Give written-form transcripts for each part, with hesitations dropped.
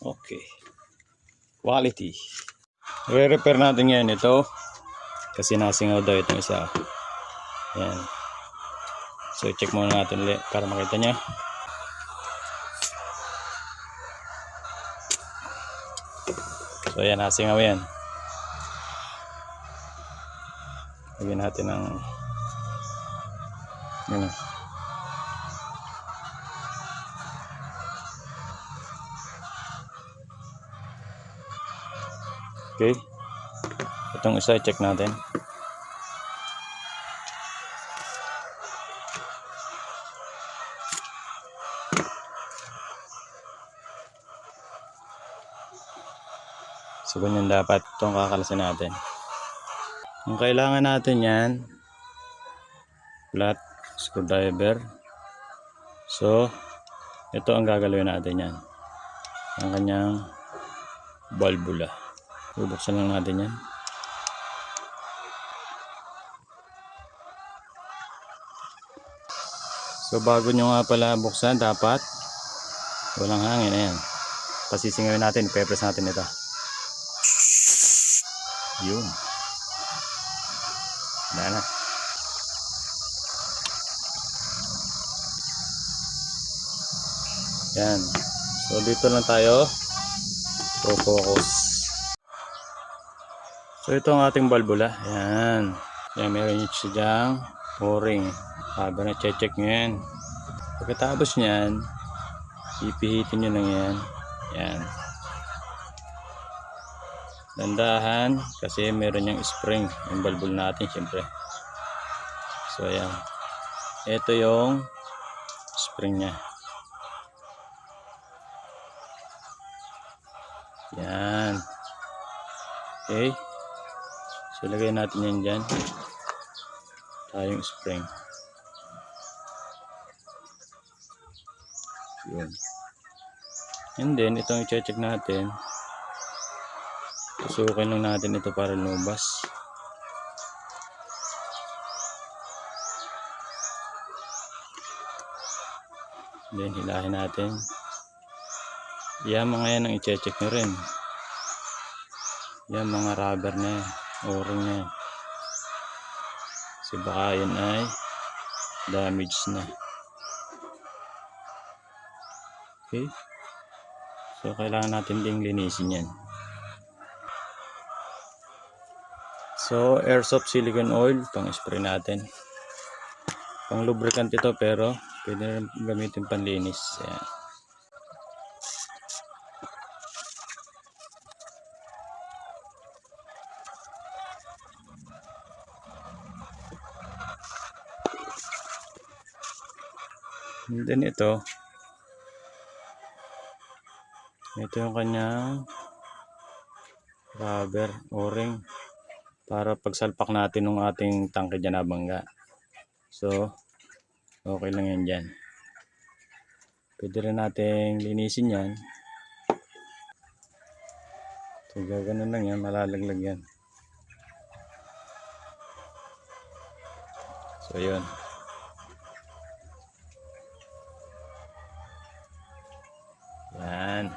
Okay. Quality. I-repair natin ngayon ito. Kasi nasingaw daw itong isa. Ayan. So check muna natin ulit para makita nyo. So ayan, nasingaw yan. Lagyan natin ng yun. Okay. Itong isa check natin. So ganyan dapat itong kakalasin natin. Ang kailangan natin yan, flat screwdriver. So ito ang gagalawin natin yan. Ang kanyang valvula. Bubuksan lang natin yan. So bago nyo nga pala buksan, dapat walang hangin. Ayan. Pasisingawin natin, i-press natin ito. Yun. Wala na. Yan. So dito lang tayo focus. So ito ang ating valvula. Yan. Yan, meron yung sidyang o-ring. Habang na-check nyo yan. Pagkatapos nyan, ipihitin nyo lang yan. Yan. Dandahan kasi meron yung spring. Yung valvula natin syempre. So yan. Ito yung spring nya. Yan. Okay. So lagay natin yan dyan. Tayong spring. Yun. And then itong i-check natin. Susukin lang natin ito para lumabas. Then hilahin natin. Yan mga yan ang i-check nyo rin. Yan mga rubber na yan. O-ring na yan. Kasi baka yan ay damage na. Okay. So kailangan natin ding linisin yan. So airsoft silicone oil pang spray natin. Pang lubricant ito pero pwede rin gamitin panlinis. Ayan. And then ito yung kanyang rubber o-ring para pagsalpak natin ng ating tangke dyan na bangga. So okay lang yan dyan. Pwede rin natin linisin yan. So gaganon lang yan, malalaglag yan. So yun. Yan.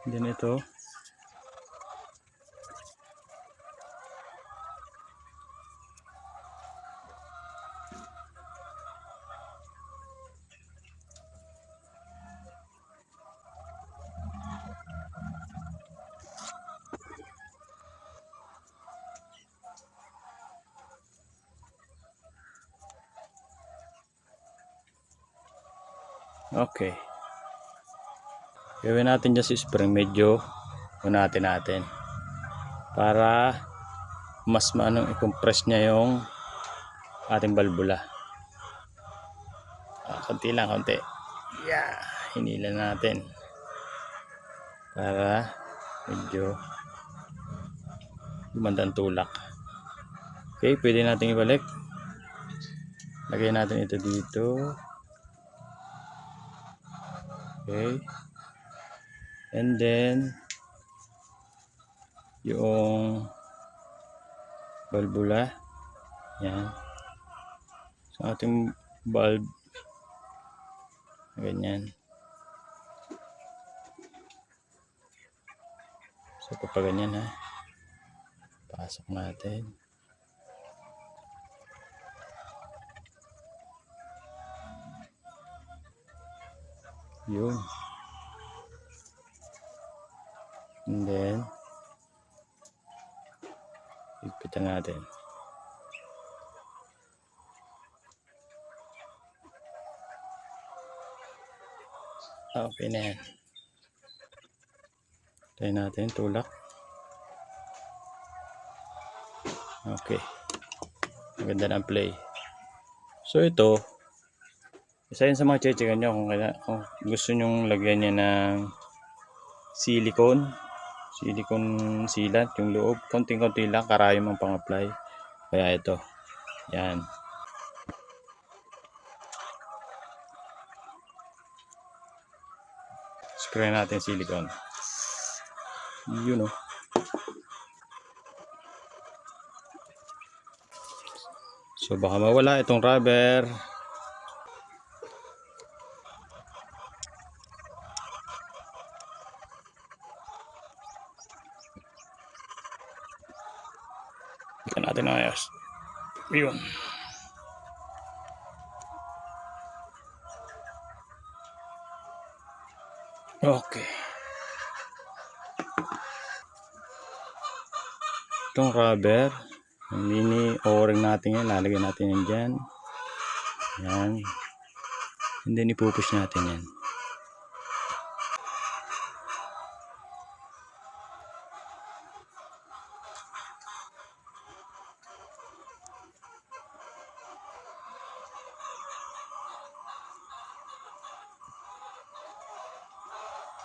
Then ito. Okay. Gawin natin dyan si spring medyo unatin natin para mas maanong i-compress niya yung ating valvula. Konti lang, konti. Yeah, hinila natin para medyo gumandang tulak. Okay, pwede natin ibalik. Lagay natin ito dito. Okay. And then yung valvula. Yan. So ating valve. Ganyan. So kapag ganyan ha. Pasok natin. Yun. And then higpitan natin. Okay na yan. Tayo natin tulak. Okay. Maganda ng play. So ito, isa yun sa mga chechekan nyo kung gusto nyong lagyan niya ng silicone sealant yung loob. Konting-konti lang, karayom ang pang-apply. Kaya ito. Yan. Spray natin silicone. Yun o. So baka mawala itong rubber. Tignan natin ang ayos. Yun. Okay. Itong rubber, yung mini o-ring natin yan, lalagyan natin yan dyan. Yan. And then ipupush natin yan.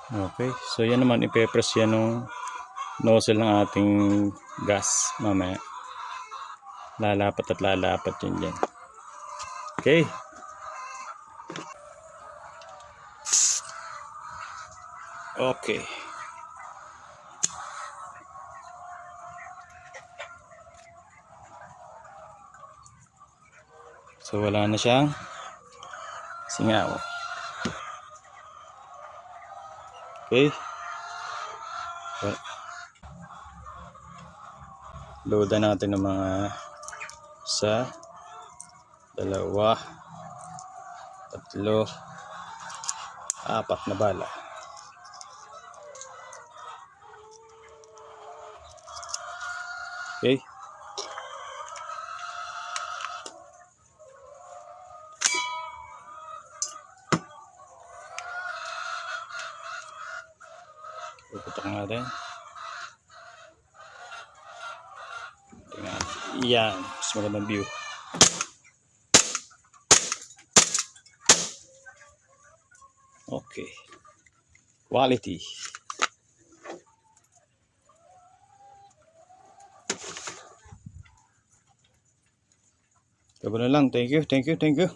Okay, so yan naman ipe-press yan ng nozzle ng ating gas mamaya. Lalapat at lalapat yun dyan. Okay. Okay. So wala na siyang singaw. Okay. Loadan natin ng mga isa, dalawa, tatlo, apat na bala. Okay. Puputok natin. Tingnan. Yan. Mas magandang view. Okay. Quality. Ito na lang. Thank you. Tayo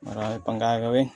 marami pang gagawin.